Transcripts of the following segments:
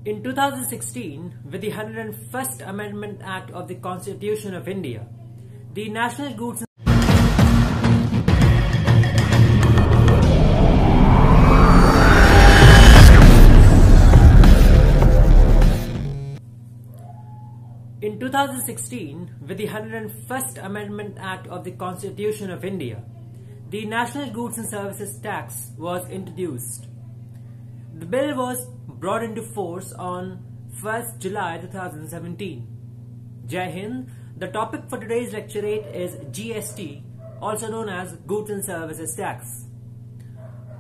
In 2016, with the 101st Amendment Act of the Constitution of India, the National Goods In 2016, with the 101st Amendment Act of the Constitution of India, the National Goods and Services Tax was introduced. The bill was brought into force on 1st July 2017. Jai Hind. The topic for today's lecturate is GST, also known as Goods and Services Tax.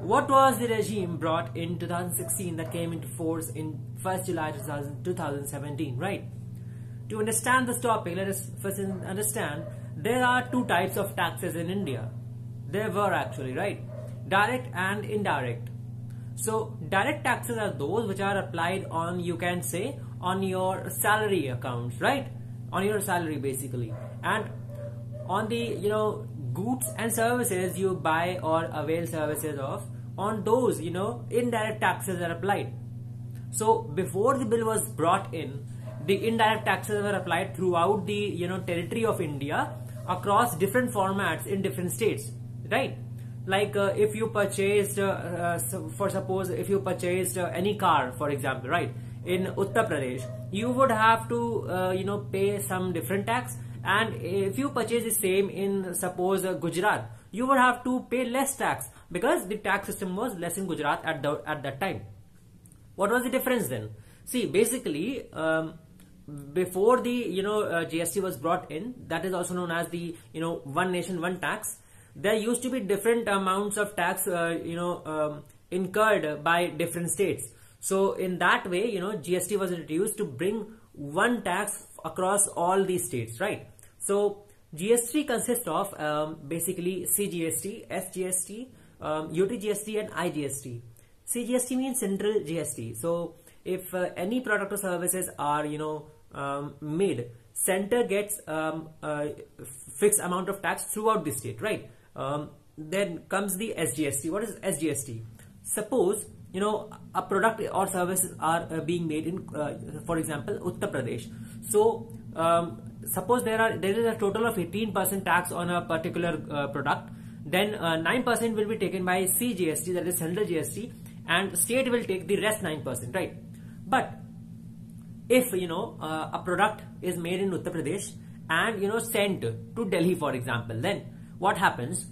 What was the regime brought in 2016 that came into force in 1st July 2017, right? To understand this topic, let us first understand there are two types of taxes in India. There were actually, right? Direct and indirect. So direct taxes are those which are applied on, you can say, on your salary accounts, right? On your salary basically. And on the, goods and services you buy or avail services of, on those, indirect taxes are applied. So before the bill was brought in, the indirect taxes were applied throughout the, territory of India across different formats in different states, right? Like if you purchased, if you purchased any car, for example, right, in Uttar Pradesh, you would have to, pay some different tax. And if you purchase the same in, suppose, Gujarat, you would have to pay less tax because the tax system was less in Gujarat at that time. What was the difference then? See, basically, before the, GST was brought in, that is also known as the, one nation, one tax. There used to be different amounts of tax, incurred by different states. So in that way, GST was introduced to bring one tax across all these states, right? So GST consists of basically CGST, SGST, UTGST and IGST. CGST means Central GST. So if any product or services are, made, center gets a fixed amount of tax throughout the state, right? Then comes the SGST. What is SGST? Suppose, a product or services are being made in, for example, Uttar Pradesh. So, suppose there is a total of 18% tax on a particular product. Then 9% will be taken by CGST, that is Central GST, and state will take the rest 9%, right? But if, a product is made in Uttar Pradesh and, sent to Delhi, for example, then what happens?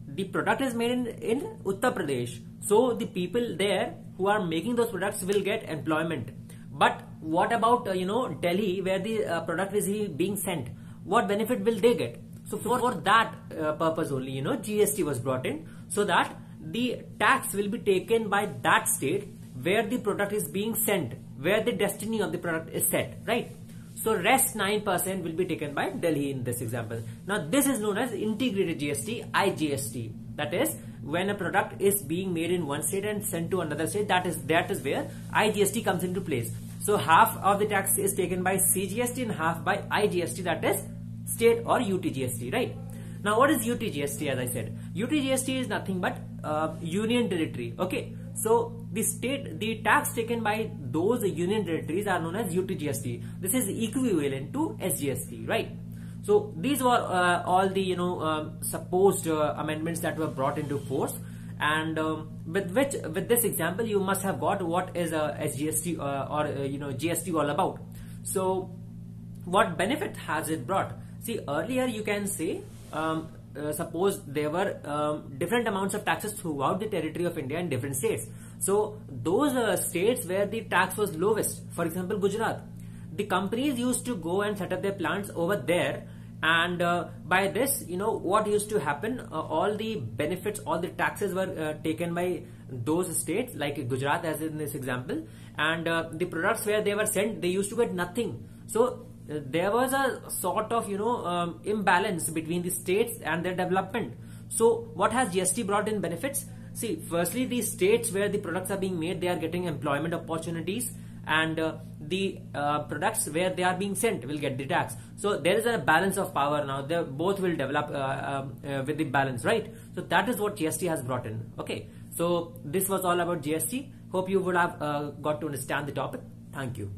The product is made in Uttar Pradesh. So the people there who are making those products will get employment. But what about, Delhi, where the product is being sent? What benefit will they get? So for that purpose only, GST was brought in, so that the tax will be taken by that state where the product is being sent, where the destiny of the product is set, right? So rest 9% will be taken by Delhi in this example. Now this is known as integrated GST, IGST. That is when a product is being made in one state and sent to another state, that is where IGST comes into place. So half of the tax is taken by CGST and half by IGST, that is state or UTGST, right? Now what is UTGST? As I said, UTGST is nothing but union territory, okay? So the tax taken by those union territories are known as UTGST. This is equivalent to SGST, right? So these were all the supposed amendments that were brought into force, and with this example you must have got what is SGST or GST all about. So what benefit has it brought? See, earlier you can say suppose there were different amounts of taxes throughout the territory of India in different states. So those states where the tax was lowest, for example Gujarat, the companies used to go and set up their plants over there, and by this, what used to happen, all the benefits, all the taxes were taken by those states like Gujarat as in this example, and the products where they were sent, they used to get nothing. So there was a sort of imbalance between the states and their development. So what has GST brought in benefits? See, firstly, the states where the products are being made, they are getting employment opportunities, and the products where they are being sent will get the tax. So there is a balance of power now. They both will develop with the balance, right? So that is what GST has brought in. Okay, so this was all about GST. Hope you would have got to understand the topic. Thank you.